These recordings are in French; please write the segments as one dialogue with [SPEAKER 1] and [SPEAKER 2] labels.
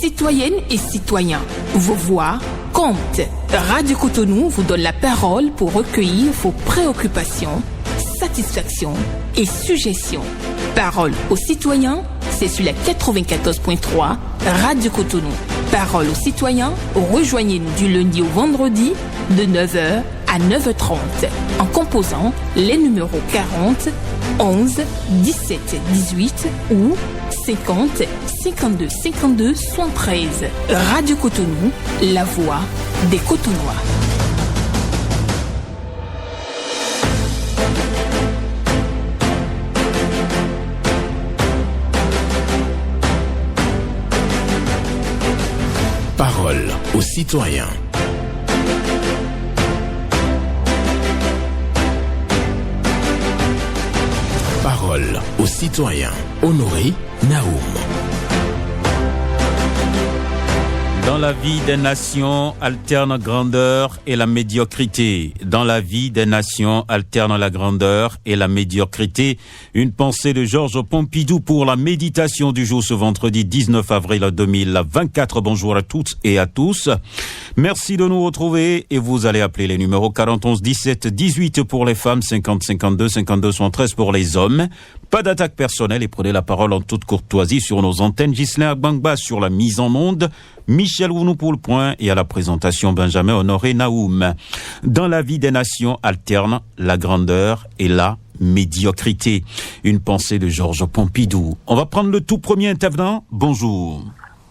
[SPEAKER 1] Citoyennes et citoyens, vos voix comptent. Radio Cotonou vous donne la parole pour recueillir vos préoccupations, satisfactions et suggestions. Parole aux citoyens, c'est sur la 94.3 Radio Cotonou. Parole aux citoyens, rejoignez-nous du lundi au vendredi de 9h à 9h30 en composant les numéros 40 11 17 18 ou 50 52 52 73. Radio Cotonou, la voix des Cotonois.
[SPEAKER 2] Parole aux citoyens. Parole aux citoyens. Honoré Naoum.
[SPEAKER 3] Dans la vie des nations alterne grandeur et la médiocrité. Dans la vie des nations alterne la grandeur et la médiocrité. Une pensée de Georges Pompidou pour la méditation du jour ce vendredi 19 avril 2024. Bonjour à toutes et à tous. Merci de nous retrouver et vous allez appeler les numéros 40 11 17 18 pour les femmes, 50 52 52 73 pour les hommes. Pas d'attaque personnelle et prenez la parole en toute courtoisie sur nos antennes. Ghislain Agbangba sur la mise en onde, Michel Wounou pour le point et à la présentation Benjamin Honoré Naoum. Dans la vie des nations alterne la grandeur et la médiocrité. Une pensée de Georges Pompidou. On va prendre le tout premier intervenant. Bonjour.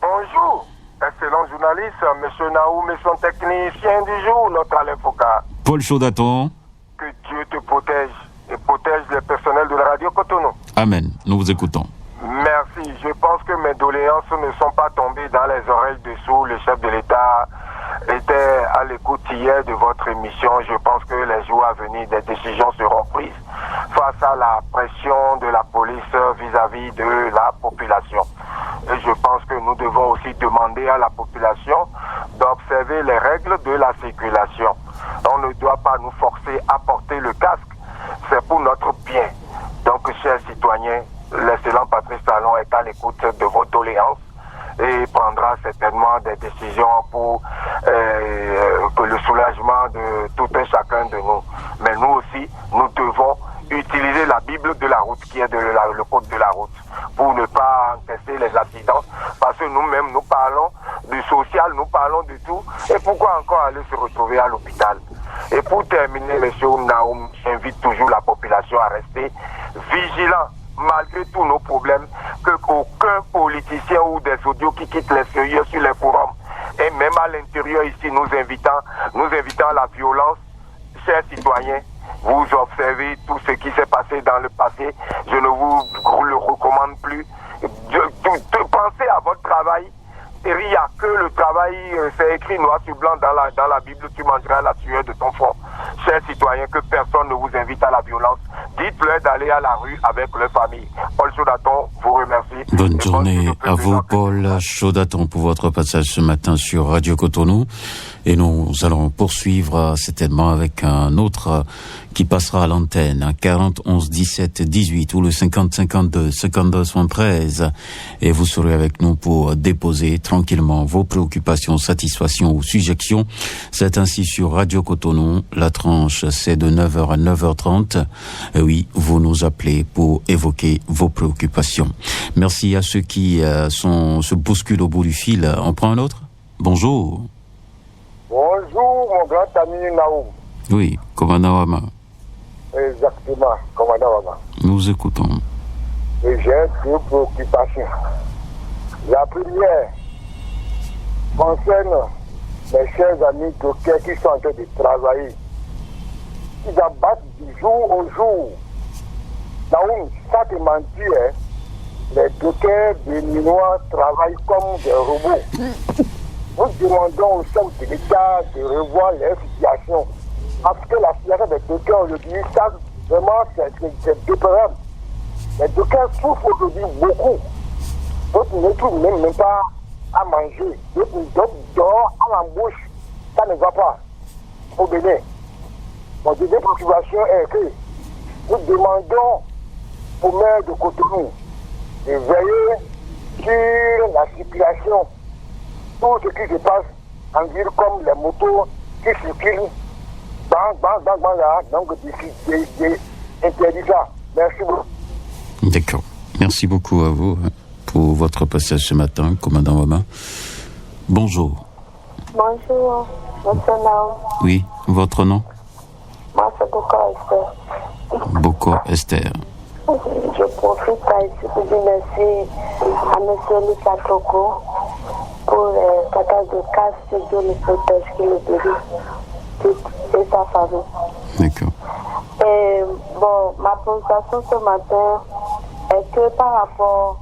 [SPEAKER 4] Bonjour, excellent journaliste, monsieur Naoum et son technicien du jour, notre Alain Foucault.
[SPEAKER 3] Paul Chaudaton.
[SPEAKER 4] Que Dieu te protège et protège les personnels de la radio Cotonou.
[SPEAKER 3] Amen, nous vous écoutons.
[SPEAKER 4] Merci, je pense que mes doléances ne sont pas tombées dans les oreilles de sourds. Le chef de l'État était à l'écoute hier de votre émission. Je pense que les jours à venir, des décisions seront prises face à la pression de la police vis-à-vis de la population. Et je pense que nous devons aussi demander à la population d'observer les règles de la circulation. On ne doit pas nous forcer à porter le casque. C'est pour notre bien. Donc, chers citoyens, l'excellent Patrice Talon est à l'écoute de vos doléances et prendra certainement des décisions pour le soulagement de tout un chacun de nous. Mais nous aussi, nous devons utiliser la Bible de la route, qui est le code de la route, pour ne pas encaisser les accidents, parce que nous-mêmes, nous parlons du social, nous parlons du tout, et pourquoi encore aller se retrouver à l'hôpital? Et pour terminer, monsieur Naoum, j'invite toujours la population à rester vigilant, malgré tous nos problèmes, qu'aucun politicien ou des audios qui quittent les sérieux sur les forums, et même à l'intérieur ici, nous invitant à la violence. Chers citoyens, vous observez tout ce qui s'est passé dans le passé, je ne vous le recommande plus. De penser à votre travail. Il n'y a que le travail, c'est écrit noir sur blanc dans la Bible, tu mangeras la sueur de ton front. Chers citoyens, que personne ne vous invite à la violence. Dites-leur d'aller à la rue avec leur famille. Paul Chaudaton vous remercie.
[SPEAKER 3] Bonne journée à vous, Paul Chaudaton, pour votre passage ce matin sur Radio Cotonou. Et nous allons poursuivre certainement avec un autre qui passera à l'antenne, 40 11 17 18 ou le 50 52 52 73. Et vous serez avec nous pour déposer tranquillement vos préoccupations, satisfactions ou suggestions. C'est ainsi sur Radio Cotonou. La tranche, c'est de 9h à 9h30. Et oui, vous nous appelez pour évoquer vos préoccupations. Merci à ceux qui se bousculent au bout du fil. On prend un autre? Bonjour.
[SPEAKER 4] Bonjour, mon grand ami Naoum.
[SPEAKER 3] Oui, commandant Wama.
[SPEAKER 4] Exactement, commandant Wama.
[SPEAKER 3] Nous écoutons.
[SPEAKER 4] Et j'ai deux préoccupations. La première concerne mes chers amis dockers qui sont en train de travailler. Ils abattent du jour au jour. Naoum, ça te mentir, hein? Les dockers béninois travaillent comme des robots. Nous demandons au chef de l'État de revoir les situations. Parce que la situation des dockers aujourd'hui, ça vraiment c'est déplorable. Les dockers souffrent aujourd'hui beaucoup. D'autres ne trouvent même pas à manger. D'autres dehors à l'embauche. Ça ne va pas. Au Bénin. Mon deuxième préoccupation est que nous demandons au maire de Cotonou de veiller sur la circulation tout ce qui se passe en ville comme les motos qui circulent, là, donc interdit ça. Merci beaucoup.
[SPEAKER 3] D'accord. Merci beaucoup à vous pour votre passage ce matin, commandant Wama. Bonjour.
[SPEAKER 5] Bonjour, monsieur Naum.
[SPEAKER 3] Oui, votre nom?
[SPEAKER 5] Moi, c'est Boko Esther.
[SPEAKER 3] Boko Esther.
[SPEAKER 5] Je profite ici pour dire merci à monsieur Lucas Toko pour le partage de casse studio le protège qui le dirige et sa famille.
[SPEAKER 3] D'accord.
[SPEAKER 5] Et bon, ma présentation ce matin est que par rapport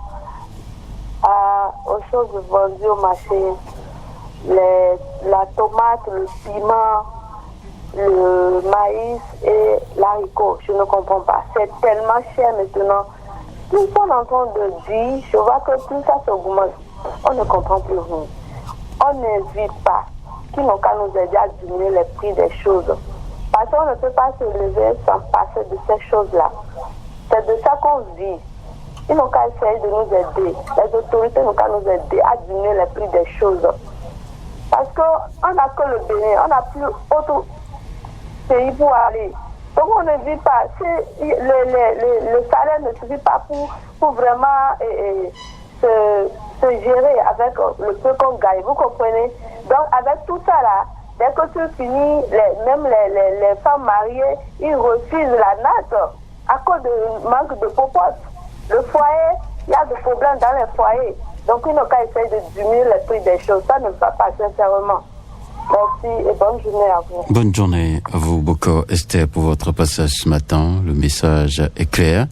[SPEAKER 5] aux choses vendues au marché, la tomate, le piment, le maïs et l'haricot, je ne comprends pas. C'est tellement cher maintenant. Tout ça en train de dire, je vois que tout ça s'augmente. On ne comprend plus rien. On n'invite pas qui n'ont qu'à nous aider à diminuer les prix des choses. Parce qu'on ne peut pas se lever sans passer de ces choses-là. C'est de ça qu'on vit. Ils n'ont qu'à essayer de nous aider. Les autorités n'ont qu'à nous aider à diminuer les prix des choses. Parce qu'on n'a que le Bénin, on n'a plus autre pays pour aller. Donc on ne vit pas. Le salaire ne suffit pas pour vraiment se gérer avec le peu qu'on gagne. Vous comprenez? Donc avec tout ça là, dès que tu finis, même les femmes mariées, ils refusent la natte à cause du manque de popote. Le foyer, il y a des problèmes dans les foyers. Donc ils n'ont qu'à essayer de diminuer le prix des choses. Ça ne va pas sincèrement. Merci et bonne journée à vous.
[SPEAKER 3] Bonne journée à vous, Boko Esther, pour votre passage ce matin. Le message est clair.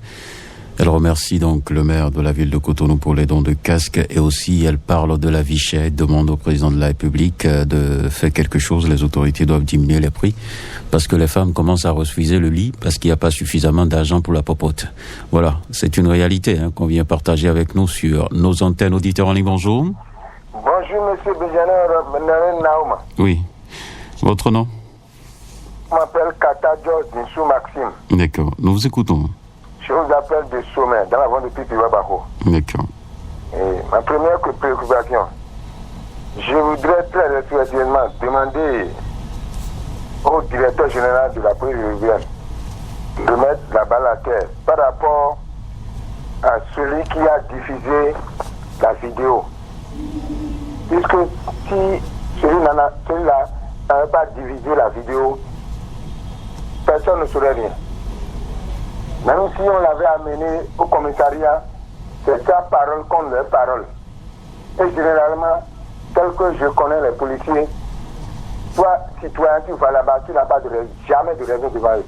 [SPEAKER 3] Elle remercie donc le maire de la ville de Cotonou pour les dons de casques et aussi elle parle de la vie chère, demande au président de la République de faire quelque chose. Les autorités doivent diminuer les prix parce que les femmes commencent à refuser le lit parce qu'il n'y a pas suffisamment d'argent pour la popote. Voilà, c'est une réalité qu'on vient partager avec nous sur nos antennes. Auditeurs en ligne, bonjour.
[SPEAKER 4] Bonjour, monsieur Benjamin Naouma.
[SPEAKER 3] Oui. Votre nom?
[SPEAKER 4] Je m'appelle Katajo Dinsou Maxime.
[SPEAKER 3] D'accord. Nous vous écoutons.
[SPEAKER 4] Je vous appelle de Sommet, dans la vente de Pipiwabako.
[SPEAKER 3] D'accord.
[SPEAKER 4] Ma première préoccupation, je voudrais très respectueusement demander au directeur général de la police urbaine de mettre la balle à terre par rapport à celui qui a diffusé la vidéo. Puisque si celui-là n'avait pas diffusé la vidéo, personne ne saurait rien. Même si on l'avait amené au commissariat, c'est sa parole contre leur parole. Et généralement, tel que je connais les policiers, toi, citoyen, tu vas là-bas, tu n'as pas jamais de raison devant eux.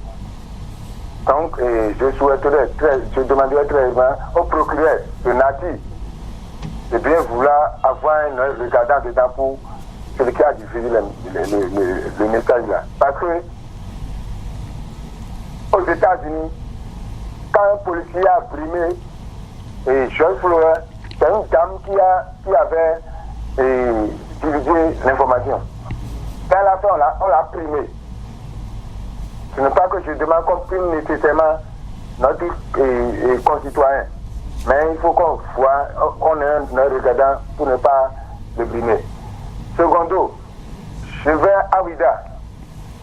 [SPEAKER 4] Donc, je demanderais très bien au procureur de Nati de bien vouloir avoir un œil regardant dedans pour celui qui a diffusé le message là. Parce que aux États-Unis, quand un policier a brimé Joyce Flower, c'est une dame qui avait divisé l'information. Quand elle a fait, on l'a primé. Ce n'est pas que je demande qu'on prime nécessairement notre concitoyen, mais il faut qu'on ait un œil regardant pour ne pas le brimer. Secondo, je vais à Ouida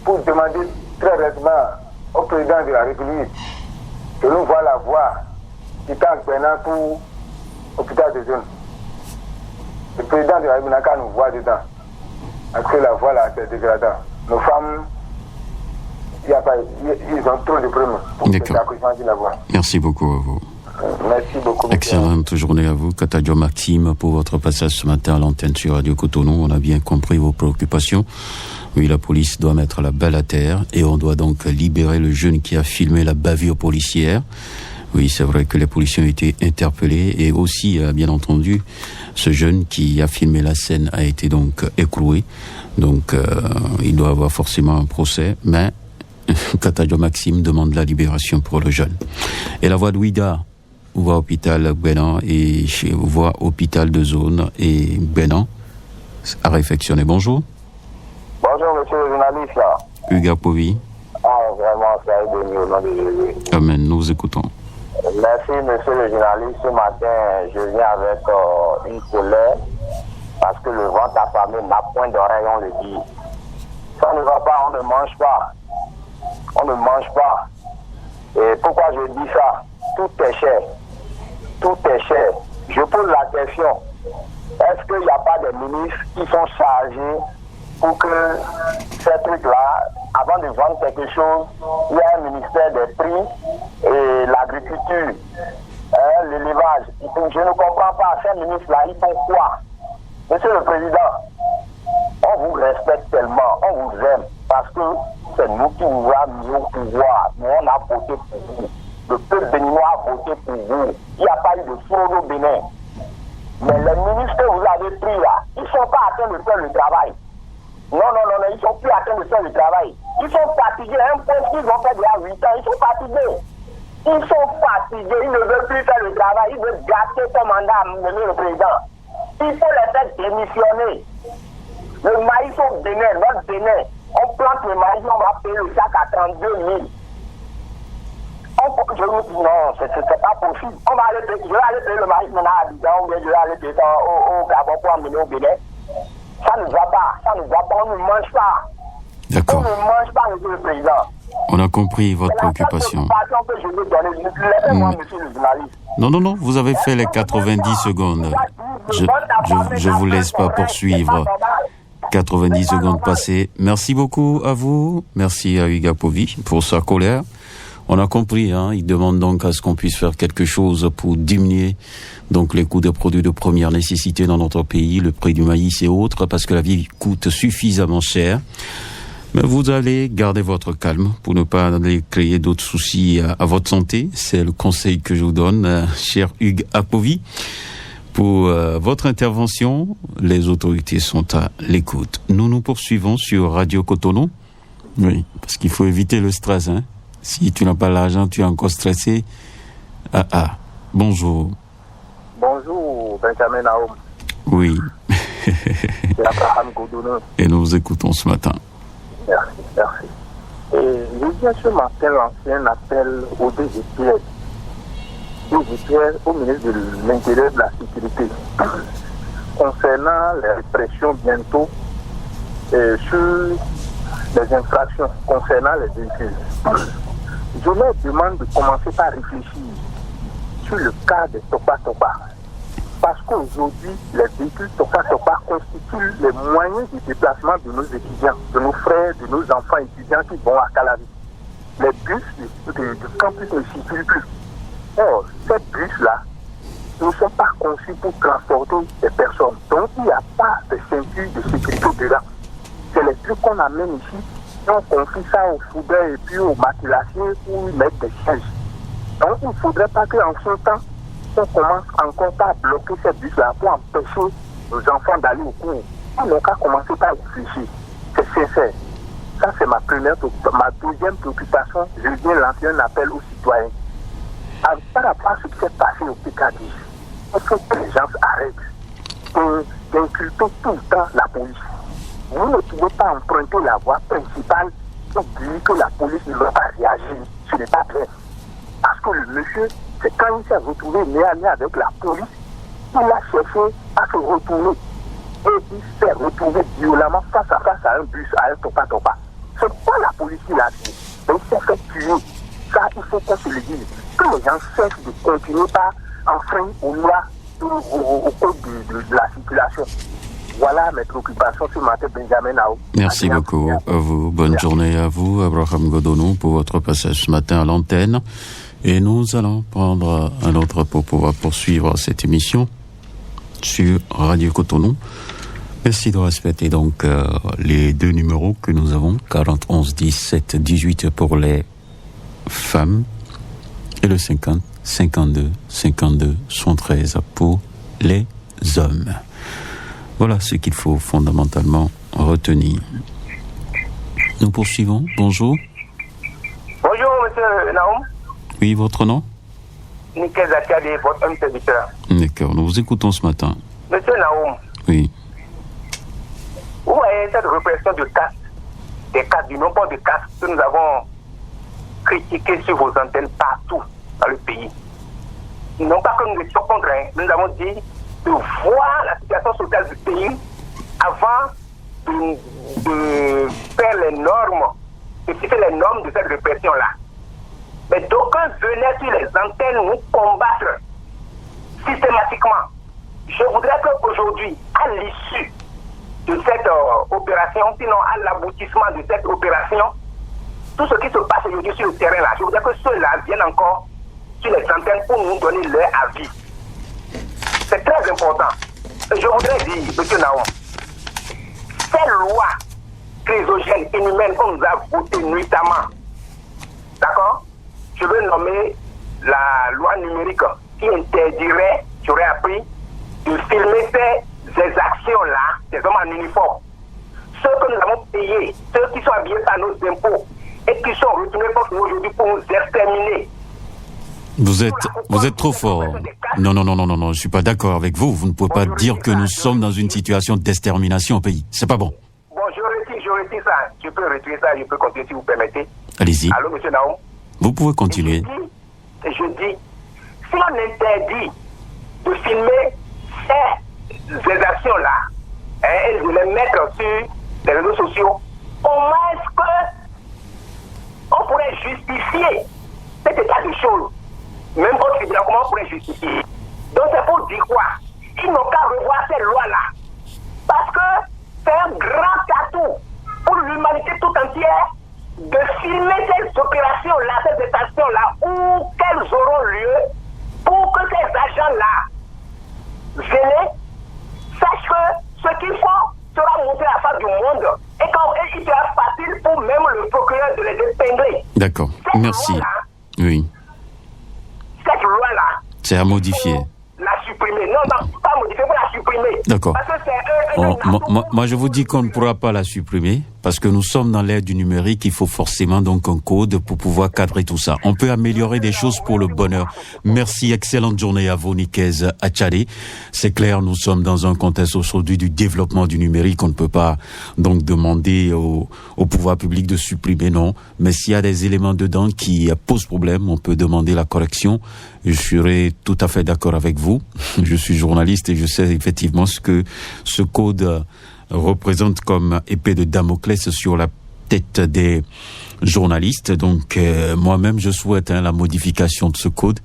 [SPEAKER 4] pour demander très rapidement au président de la République de nous voir la voie qui tente maintenant pour l'hôpital de zone. Le président de la République n'a qu'à nous voir dedans. Parce que la voie là, c'est dégradant. Nos femmes, ils ont trop de problèmes pour que la voie.
[SPEAKER 3] Merci beaucoup à vous.
[SPEAKER 4] Merci beaucoup.
[SPEAKER 3] Excellente journée à vous, Katajo Maxime, pour votre passage ce matin à l'antenne sur Radio Cotonou. On a bien compris vos préoccupations. Oui, la police doit mettre la balle à terre et on doit donc libérer le jeune qui a filmé la bavure policière. Oui, c'est vrai que les policiers ont été interpellés et aussi, bien entendu, ce jeune qui a filmé la scène a été donc écroué. Donc, il doit avoir forcément un procès, mais Katajo Maxime demande la libération pour le jeune. Et la voie de Ouida, voie hôpital Benan et voie hôpital de zone et Benan à réfectionner. Bonjour.
[SPEAKER 4] Bonjour, monsieur le journaliste.
[SPEAKER 3] Hugues Povi.
[SPEAKER 4] Vraiment, ça a été au nom de Jésus.
[SPEAKER 3] Amen, nous vous écoutons.
[SPEAKER 4] Merci, monsieur le journaliste. Ce matin, je viens avec une colère parce que le ventre affamé n'a point d'oreille, on le dit. Ça ne va pas, on ne mange pas. On ne mange pas. Et pourquoi je dis ça? Tout est cher. Tout est cher. Je pose la question. Est-ce qu'il n'y a pas des ministres qui sont chargés pour que ces trucs-là, avant de vendre quelque chose, il y a un ministère des prix et l'agriculture, l'élevage. Je ne comprends pas. Ces ministres-là, ils font quoi? Monsieur le Président, on vous respecte tellement, on vous aime, parce que c'est nous qui vous avons mis au pouvoir. Nous, on a voté pour vous. Le peuple béninois a voté pour vous. Il n'y a pas eu de fraude au Bénin. Mais les ministres que vous avez pris là, ils ne sont pas atteints de faire le travail. Non, ils ne sont plus atteints de faire le travail. Ils sont fatigués. Un point qu'ils ont fait déjà 8 ans, ils sont fatigués. Ils sont fatigués, ils ne veulent plus faire le travail, ils veulent gâter son mandat, monsieur le Président. Il faut les faire démissionner. Le maïs au Bénin, notre Bénin, on plante le maïs, on va payer le sac à 32 000. Je vous dis non, c'est pas possible. Je vais aller payer le maïs maintenant à Abidjan, ou bien je vais aller payer ça au Gabon pour emmener au Bénin. Ça ne va pas, on ne mange pas.
[SPEAKER 3] D'accord.
[SPEAKER 4] On ne mange pas, monsieur le Président.
[SPEAKER 3] On a compris votre préoccupation.
[SPEAKER 4] Que je veux donner. Laissez-moi, monsieur le journaliste.
[SPEAKER 3] Non, vous avez fait les 90 secondes. Je vous laisse pas poursuivre. 90 secondes passées. Merci beaucoup à vous. Merci à Hugues Apovi pour sa colère. On a compris, il demande donc à ce qu'on puisse faire quelque chose pour diminuer donc les coûts des produits de première nécessité dans notre pays, le prix du maïs et autres, parce que la vie coûte suffisamment cher. Mais vous allez garder votre calme pour ne pas aller créer d'autres soucis à votre santé. C'est le conseil que je vous donne, cher Hugues Apovi. Pour votre intervention, les autorités sont à l'écoute. Nous poursuivons sur Radio Cotonou. Oui, parce qu'il faut éviter le stress. Si tu n'as pas l'argent, tu es encore stressé. Bonjour.
[SPEAKER 4] Bonjour, Benjamin Naoum.
[SPEAKER 3] Oui.
[SPEAKER 4] C'est Abraham Godono.
[SPEAKER 3] Et nous vous écoutons ce matin.
[SPEAKER 4] Merci. Et je viens ce matin lancer un appel au DGPR. Au ministre de l'Intérieur et de la Sécurité, concernant les répressions bientôt sur les infractions concernant les véhicules. Je leur demande de commencer par réfléchir sur le cas des Topa-Topa. Parce qu'aujourd'hui, les véhicules Topa-Topa constituent les moyens de déplacement de nos étudiants, de nos frères, de nos enfants étudiants qui vont à Calavi. Les bus du campus ne circulent plus. Or, ces bus-là ne sont pas conçus pour transporter des personnes. Donc, il n'y a pas de ceinture de sécurité dedans. C'est les trucs qu'on amène ici, et on confie ça aux foudeurs et puis aux maculaciers pour y mettre des sièges. Donc, il ne faudrait pas qu'en ce temps, on commence encore à bloquer ces bus-là pour empêcher nos enfants d'aller au cours. On n'a qu'à commencer par réfléchir. C'est sincère. Ça, c'est ma deuxième préoccupation. Je viens lancer un appel aux citoyens. Par rapport à ce qui s'est passé au PKD, il faut que les gens arrêtent d'inculper tout le temps la police. Vous ne pouvez pas emprunter la voie principale pour dire que la police ne va pas réagir. Ce n'est pas clair. Parce que le monsieur, c'est quand il s'est retrouvé nez à nez avec la police, il a cherché à se retourner. Et il s'est retrouvé violemment face à un bus, à un Topa-Topa. Ce n'est pas la police qui l'a dit. Mais il s'est fait tuer. Ça, il faut qu'on se le dise. Que les gens cessent de continuer par enfreindre aux lois, au code de la circulation. Voilà mes préoccupations ce matin, Benjamin Nao.
[SPEAKER 3] Merci beaucoup à vous. Bonne journée à vous, Abraham Godonou, pour votre passage ce matin à l'antenne. Et nous allons prendre un autre pour pouvoir poursuivre cette émission sur Radio Cotonou. Merci de respecter donc les deux numéros que nous avons, 40 11 17 18 pour les femmes et le 50 52 52 113 pour les hommes. Voilà ce qu'il faut fondamentalement retenir. Nous poursuivons. Bonjour.
[SPEAKER 4] Bonjour, monsieur Naoum.
[SPEAKER 3] Oui, votre nom?
[SPEAKER 4] Nickel Zatiade, votre homme serviteur.
[SPEAKER 3] D'accord, nous vous écoutons ce matin.
[SPEAKER 4] Monsieur Naoum.
[SPEAKER 3] Oui.
[SPEAKER 4] Vous voyez cette répression de caste, des castes, du nombre de castes que nous avons critiqué sur vos antennes partout dans le pays. Non pas que nous étions contre, nous avons dit de voir la situation sociale du pays avant de faire les normes, de fixer les normes de cette répression-là. Mais d'aucuns venaient sur les antennes nous combattre systématiquement. Je voudrais qu'aujourd'hui, à l'issue de cette opération, sinon à l'aboutissement de cette opération, tout ce qui se passe aujourd'hui sur le terrain là, je voudrais que ceux-là viennent encore sur les antennes pour nous donner leur avis. C'est très important. Et je voudrais dire, M. Naon, ces lois chrysogènes, inhumaines qu'on nous a votées nuitamment, d'accord? Je veux nommer la loi numérique qui interdirait, j'aurais appris, de filmer ces actions-là, des hommes en uniforme. Ceux que nous avons payés, ceux qui sont habillés par nos impôts et qui sont retournés contre nous aujourd'hui pour nous exterminer.
[SPEAKER 3] Vous êtes trop fort. Non, je suis pas d'accord avec vous. Vous ne pouvez pas dire que nous sommes dans une situation d'extermination au pays. C'est pas bon.
[SPEAKER 4] Bon, je retire ça. Je peux retirer ça, je peux continuer si vous permettez.
[SPEAKER 3] Allez-y.
[SPEAKER 4] Allô, M. Naoum?
[SPEAKER 3] Vous pouvez continuer.
[SPEAKER 4] Je dis, si on interdit de filmer ces actions-là et de les mettre sur les réseaux sociaux, comment est-ce qu'on pourrait justifier cet état de choses? Même au tribunal, comment on pourrait justifier? Donc c'est pour dire quoi? Ils n'ont qu'à revoir ces lois-là. Parce que c'est un grand atout pour l'humanité tout entière de filmer ces opérations-là, ces détentions-là, où qu'elles auront lieu, pour que ces agents-là viennent, sachent que ce qu'ils font sera montré à la face du monde et qu'il sera facile pour même le procureur de les épingler.
[SPEAKER 3] D'accord, merci. Oui.
[SPEAKER 4] Cette loi-là,
[SPEAKER 3] c'est à modifier.
[SPEAKER 4] La supprimer. Non, pas modifier, faut la supprimer.
[SPEAKER 3] D'accord.
[SPEAKER 4] Parce que c'est
[SPEAKER 3] moi, je vous dis qu'on ne pourra pas la supprimer parce que nous sommes dans l'ère du numérique. Il faut forcément donc un code pour pouvoir cadrer tout ça. On peut améliorer des choses pour le bonheur. Merci, excellente journée à vous, Nikez Achade. C'est clair, nous sommes dans un contexte aujourd'hui du développement du numérique. On ne peut pas donc demander au pouvoir public de supprimer, non. Mais s'il y a des éléments dedans qui posent problème, on peut demander la correction. Je serai tout à fait d'accord avec vous. Je suis journaliste et je sais effectivement ce que ce code représente comme épée de Damoclès sur la tête des journalistes. Donc moi-même je souhaite la modification de ce code,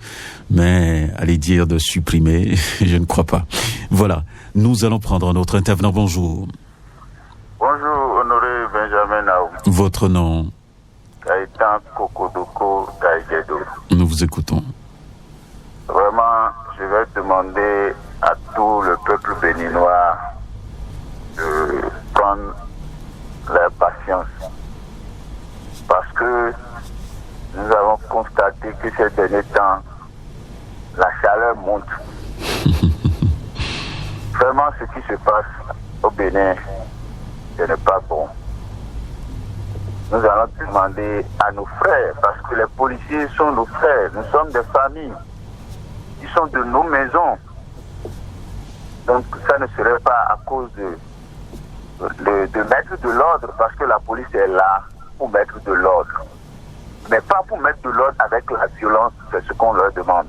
[SPEAKER 3] mais aller dire de supprimer, je ne crois pas. Voilà, nous allons prendre un autre intervenant. Bonjour.
[SPEAKER 6] Bonjour, honoré Benjamin Naoum.
[SPEAKER 3] Votre nom?
[SPEAKER 6] Gaëtan Kokodoko Gaïgedo.
[SPEAKER 3] Nous vous écoutons.
[SPEAKER 6] Vraiment, je vais demander à tout le peuple béninois de prendre leur patience. Parce que nous avons constaté que ces derniers temps, la chaleur monte. Vraiment, ce qui se passe au Bénin, ce n'est pas bon. Nous allons demander à nos frères, parce que les policiers sont nos frères, nous sommes des familles. Ils sont de nos maisons. Donc ça ne serait pas à cause de mettre de l'ordre, parce que la police est là pour mettre de l'ordre. Mais pas pour mettre de l'ordre avec la violence, c'est ce qu'on leur demande.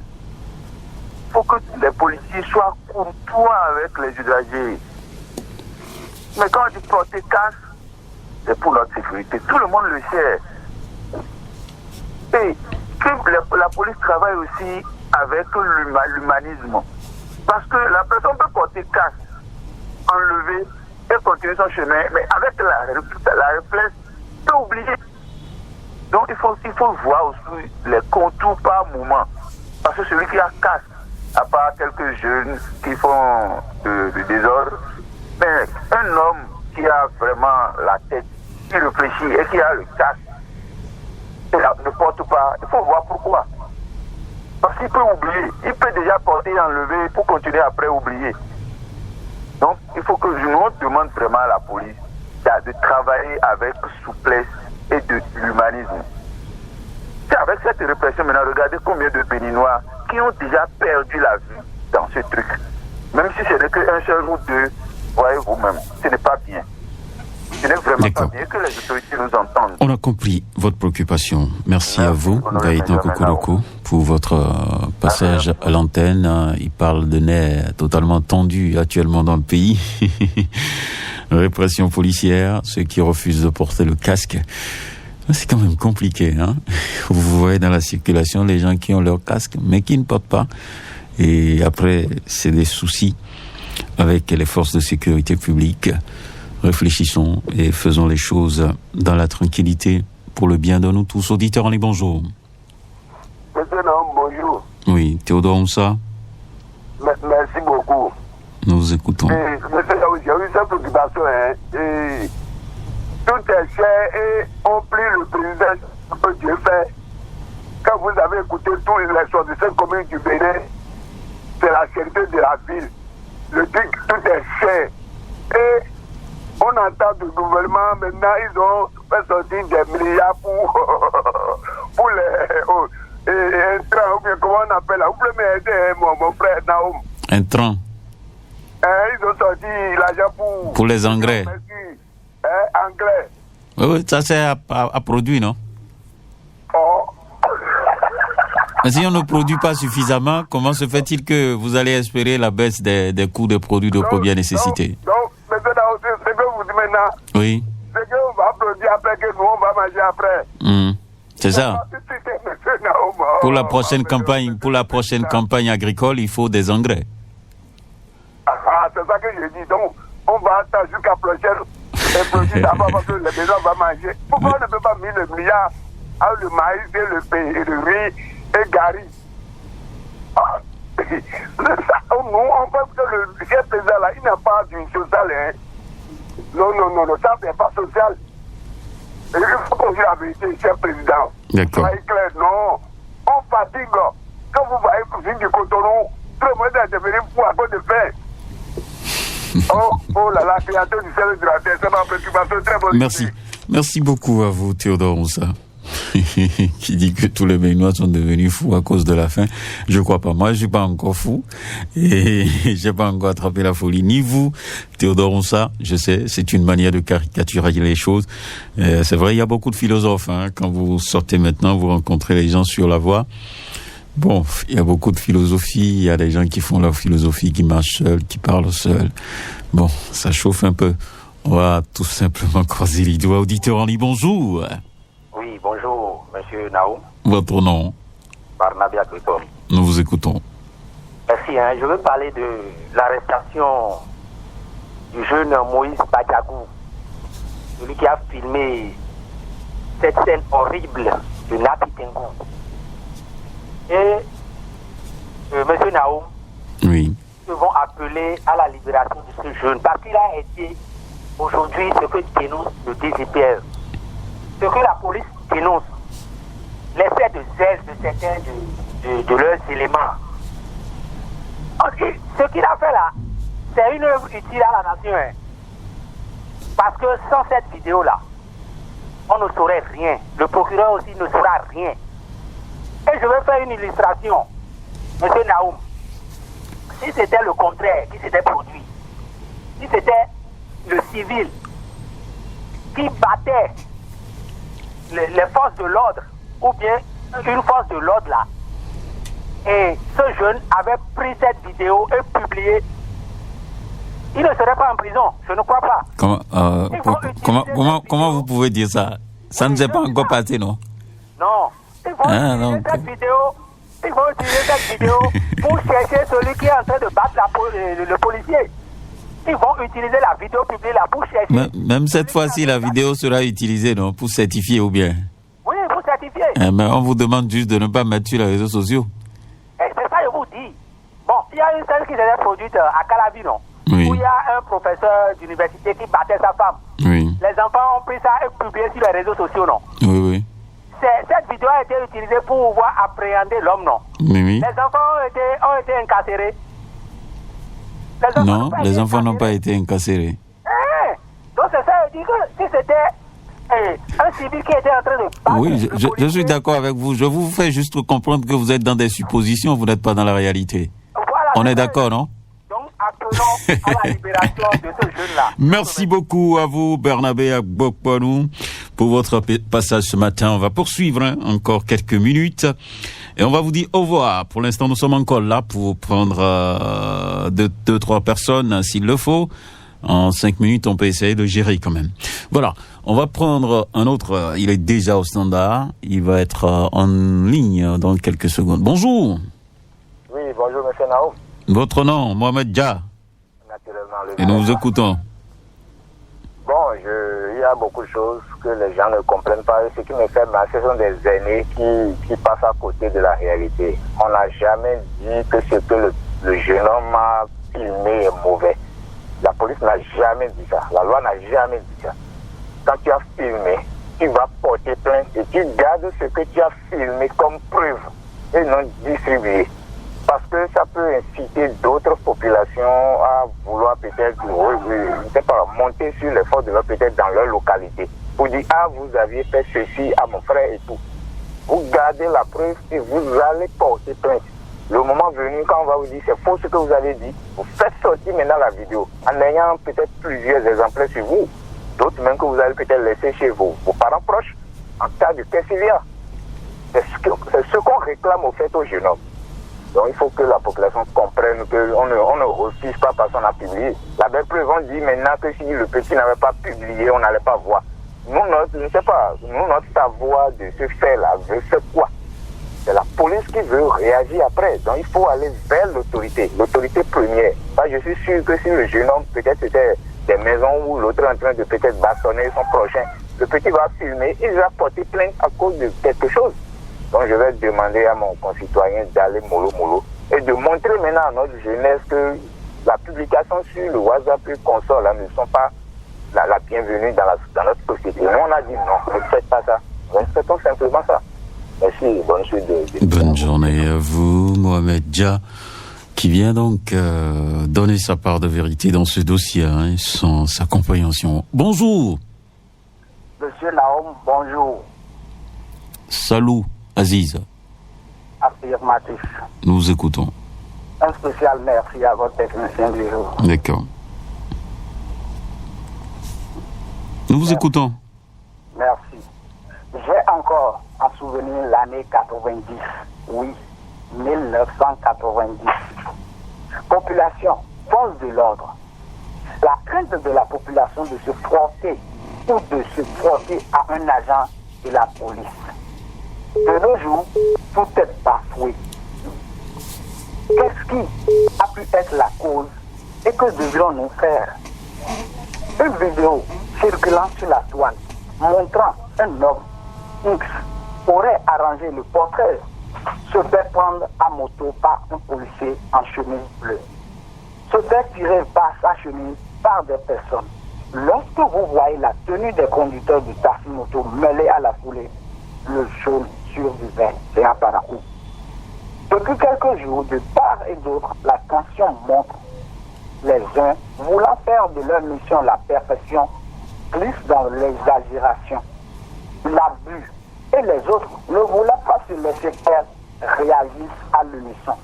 [SPEAKER 6] Il faut que les policiers soient courtois avec les usagers. Mais quand on dit porter casque, c'est pour notre sécurité. Tout le monde le sait. Et que la police travaille aussi avec l'humanisme. Parce que la personne peut porter casque, enlever et continuer son chemin, mais avec la réflexe, peut oublier. Donc il faut voir aussi les contours par moment. Parce que celui qui a casque, à part quelques jeunes qui font du désordre, mais un homme qui a vraiment la tête, qui réfléchit et qui a le casque, ne porte pas, il faut voir pourquoi. Parce qu'il peut oublier, il peut déjà porter et enlever pour continuer après oublier. Donc il faut que nous demande vraiment à la police de travailler avec souplesse et de l'humanisme. C'est avec cette répression maintenant, regardez combien de Béninois qui ont déjà perdu la vie dans ce truc. Même si ce n'est qu'un seul ou deux, voyez vous-même, ce n'est pas bien. Ce n'est vraiment pas bien que les autorités nous entendent.
[SPEAKER 3] On a compris votre préoccupation. Merci à vous, Gaëtan Kokodoko, pour votre passage à l'antenne. Il parle de nez totalement tendu actuellement dans le pays. répression policière, ceux qui refusent de porter le casque. C'est quand même compliqué, hein. Vous voyez dans la circulation les gens qui ont leur casque, mais qui ne portent pas. Et après, c'est des soucis avec les forces de sécurité publique. Réfléchissons et faisons les choses dans la tranquillité pour le bien de nous tous. Auditeurs en ligne, bonjour.
[SPEAKER 4] Monsieur Naoum, bonjour.
[SPEAKER 3] Oui, Théodore Moussa.
[SPEAKER 4] Merci beaucoup.
[SPEAKER 3] Nous vous écoutons.
[SPEAKER 4] Monsieur Naoum, j'ai eu cette préoccupation, et tout est cher et on prie le président que Dieu fait. Quand vous avez écouté tous les choses de cette commune du Bénin, c'est la cherté de la ville. Le truc, tout est cher. Et on entend du gouvernement, maintenant ils ont fait sortir des milliards pour les intrants, ou bien comment on appelle là. Vous pouvez m'aider, mon frère Naoum.
[SPEAKER 3] Intrants.
[SPEAKER 4] Ils ont sorti l'argent pour
[SPEAKER 3] les engrais.
[SPEAKER 4] Engrais.
[SPEAKER 3] Oui, ça c'est à produire, non?
[SPEAKER 4] Oh.
[SPEAKER 3] Mais si on ne produit pas suffisamment, comment se fait-il que vous allez espérer la baisse des coûts des produits de première nécessité?
[SPEAKER 4] Donc, maintenant, c'est que vous dites maintenant.
[SPEAKER 3] Oui.
[SPEAKER 4] C'est qu'on va produire après que nous, on va manger après.
[SPEAKER 3] C'est ça. Pour la prochaine campagne agricole, il faut des engrais.
[SPEAKER 4] C'est ça que je dis. Donc, on va attendre jusqu'à la prochaine et produire d'abord parce que les maisons vont manger. Pourquoi on ne peut pas mettre le milliard à le maïs et le riz et Gary? Nous, on pense que le chef président là, il n'a pas du social. Hein. Non, ça n'est pas social. Et il faut qu'on dise la vérité, chef président.
[SPEAKER 3] D'accord.
[SPEAKER 4] Soyez clair, non. On fatigue. Quand vous voyez le film du Cotonou, tout le monde est devenu fou à cause de pain. Oh là là, créateur du ciel et de la terre, c'est ma préoccupation très bonne.
[SPEAKER 3] Merci. Merci beaucoup à vous, Théodore Moussa. Qui dit que tous les Béninois sont devenus fous à cause de la faim. Je crois pas. Moi, je suis pas encore fou. Et j'ai pas encore attrapé la folie. Ni vous, Théodore Moussa. Je sais, c'est une manière de caricaturer les choses. C'est vrai, il y a beaucoup de philosophes, hein. Quand vous sortez maintenant, vous rencontrez les gens sur la voie. Bon, il y a beaucoup de philosophie. Il y a des gens qui font leur philosophie, qui marchent seuls, qui parlent seuls. Bon, ça chauffe un peu. On va tout simplement croiser les doigts. Auditeur en ligne, bonjour.
[SPEAKER 7] Oui, bonjour, monsieur Naoum.
[SPEAKER 3] Votre nom?
[SPEAKER 7] Barnabé Agritom.
[SPEAKER 3] Nous vous écoutons.
[SPEAKER 7] Merci, je veux parler de l'arrestation du jeune Moïse Badjagou, celui qui a filmé cette scène horrible de Napi Tengou. Et, monsieur Naoum,
[SPEAKER 3] oui,
[SPEAKER 7] nous devons appeler à la libération de ce jeune, parce qu'il a été aujourd'hui ce que dénonce le DGPR. Ce que la police dénonce, l'effet de zèle de certains de leurs éléments. Ce qu'il a fait là, c'est une œuvre utile à la nation. Hein. Parce que sans cette vidéo-là, on ne saurait rien. Le procureur aussi ne saura rien. Et je vais faire une illustration. Monsieur Naoum, si c'était le contraire qui s'était produit, si c'était le civil qui battait les forces de l'ordre, ou bien une force de l'ordre là, et ce jeune avait pris cette vidéo et publié, il ne serait pas en prison, je ne crois pas.
[SPEAKER 3] Comment vous pouvez dire ça? Ça ne s'est pas encore passé, non?
[SPEAKER 7] Non, ils vont utiliser cette vidéo pour chercher celui qui est en train de battre le policier. Ils vont utiliser la vidéo publiée là pour chercher.
[SPEAKER 3] Même cette fois-ci, la vidéo sera utilisée, non? Pour certifier ou bien?
[SPEAKER 7] Oui, pour certifier.
[SPEAKER 3] Mais on vous demande juste de ne pas mettre sur les réseaux sociaux.
[SPEAKER 7] Et c'est ça, je vous dis. Bon, il y a une scène qui s'est produite à Calavi, non?
[SPEAKER 3] Oui.
[SPEAKER 7] Où il y a un professeur d'université qui battait sa femme.
[SPEAKER 3] Oui.
[SPEAKER 7] Les enfants ont pris ça et publié sur les réseaux sociaux, non?
[SPEAKER 3] Oui.
[SPEAKER 7] Cette vidéo a été utilisée pour pouvoir appréhender l'homme, non?
[SPEAKER 3] Oui.
[SPEAKER 7] Les enfants ont été incarcérés.
[SPEAKER 3] Non, les enfants n'ont pas été incarcérés.
[SPEAKER 7] Donc c'est ça, je dis que si c'était un civil qui était en train de battre...
[SPEAKER 3] Oui, je suis d'accord avec vous. Je vous fais juste comprendre que vous êtes dans des suppositions, vous n'êtes pas dans la réalité.
[SPEAKER 7] Voilà,
[SPEAKER 3] on est d'accord, non?
[SPEAKER 7] Donc appelons à la libération de ce jeune-là.
[SPEAKER 3] Merci beaucoup à vous, Bernabé Agbokpanou, pour votre passage ce matin. On va poursuivre encore quelques minutes et on va vous dire au revoir. Pour l'instant, nous sommes encore là pour prendre deux, trois personnes s'il le faut. En 5 minutes, on peut essayer de gérer quand même. Voilà, on va prendre un autre. Il est déjà au standard. Il va être en ligne dans quelques secondes. Bonjour.
[SPEAKER 8] Oui, bonjour, monsieur Naoum.
[SPEAKER 3] Votre nom, Mohamed Dia.
[SPEAKER 8] Naturellement.
[SPEAKER 3] Et nous vous écoutons.
[SPEAKER 8] Bon, il y a beaucoup de choses que les gens ne comprennent pas. Et ce qui me fait mal, ce sont des aînés qui passent à côté de la réalité. On n'a jamais dit que ce que le jeune homme a filmé est mauvais. La police n'a jamais dit ça. La loi n'a jamais dit ça. Quand tu as filmé, tu vas porter plainte et tu gardes ce que tu as filmé comme preuve et non distribuer. Parce que ça peut inciter d'autres populations à vouloir peut-être, je ne sais pas, monter sur les forces de l'ordre peut-être dans leur localité. Pour dire, vous aviez fait ceci à mon frère et tout. Vous gardez la preuve et vous allez porter plainte. Le moment venu, quand on va vous dire c'est faux ce que vous avez dit, vous faites sortir maintenant la vidéo en ayant peut-être plusieurs exemplaires sur vous. D'autres même que vous allez peut-être laisser chez vos parents proches en cas de questionnaire. C'est ce qu'on réclame au fait aux jeunes hommes. Donc il faut que la population comprenne qu'on ne refuse pas parce qu'on a publié. La belle preuve, on dit maintenant que si le petit n'avait pas publié, on n'allait pas voir. Nous, notre savoir de ce fait-là, c'est quoi? C'est la police qui veut réagir après. Donc il faut aller vers l'autorité première. Moi, je suis sûr que si le jeune homme, peut-être c'était des maisons où l'autre est en train de peut-être bâtonner son prochain, le petit va filmer, il va porter plainte à cause de quelque chose. Donc je vais demander à mon concitoyen d'aller mollo et de montrer maintenant à notre jeunesse que la publication sur le WhatsApp et console là, ne sont pas la bienvenue dans notre société. Nous on a dit non, ne faites pas ça. Respectons simplement ça. Merci, bonne suite
[SPEAKER 3] Bonne journée à vous, Mohamed Dia, qui vient donc donner sa part de vérité dans ce dossier, sa compréhension. Bonjour.
[SPEAKER 7] Monsieur Naoum, bonjour.
[SPEAKER 3] Salut, Aziz.
[SPEAKER 7] Affirmatif.
[SPEAKER 3] Nous vous écoutons.
[SPEAKER 7] Un spécial merci à votre technicien du jour.
[SPEAKER 3] D'accord. Nous vous écoutons.
[SPEAKER 7] Merci. J'ai encore en souvenir l'année 90. Oui, 1990. Population, force de l'ordre. La crainte de la population de se frotter ou de se frotter à un agent de la police. De nos jours, tout est bafoué. Qu'est-ce qui a pu être la cause et que devions-nous faire? Une vidéo circulant sur la toile montrant un homme X aurait arrangé le portrait, se fait prendre à moto par un policier en chemise bleue, se fait tirer par sa chemise par des personnes. Lorsque vous voyez la tenue des conducteurs du taxi moto mêlée à la foulée, le jaune sur du vert, c'est un parcours. Depuis quelques jours, de part et d'autre, la tension monte. Les uns, voulant faire de leur mission la perfection, glissent dans l'exagération, l'abus, et les autres, ne voulant pas se laisser faire, réagissent à l'unisson.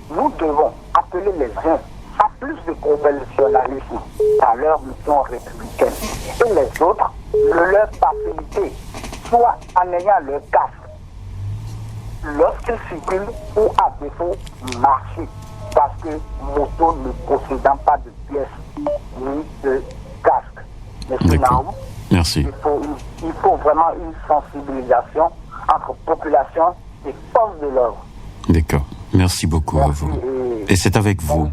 [SPEAKER 7] Nous devons appeler les uns à plus de professionnalisme dans leur mission républicaine, et les autres, de leur faciliter, soit en ayant leur casque, lorsqu'ils circulent ou à défaut marcher, parce que moto ne possédant pas de pièces ni de casque. Monsieur Naoum,
[SPEAKER 3] merci.
[SPEAKER 7] Il faut vraiment une sensibilisation entre population et force de l'ordre.
[SPEAKER 3] D'accord. Merci beaucoup.
[SPEAKER 7] Merci
[SPEAKER 3] à vous. Et c'est avec vous.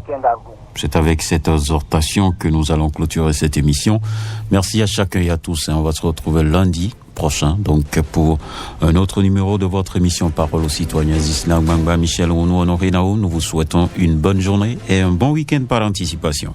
[SPEAKER 3] C'est avec cette exhortation que nous allons clôturer cette émission. Merci à chacun et à tous. On va se retrouver lundi prochain, donc pour un autre numéro de votre émission Parole aux citoyens. Zisna Gbangba, Michel Ounou, Honoré Naoum, nous vous souhaitons une bonne journée et un bon week-end par anticipation.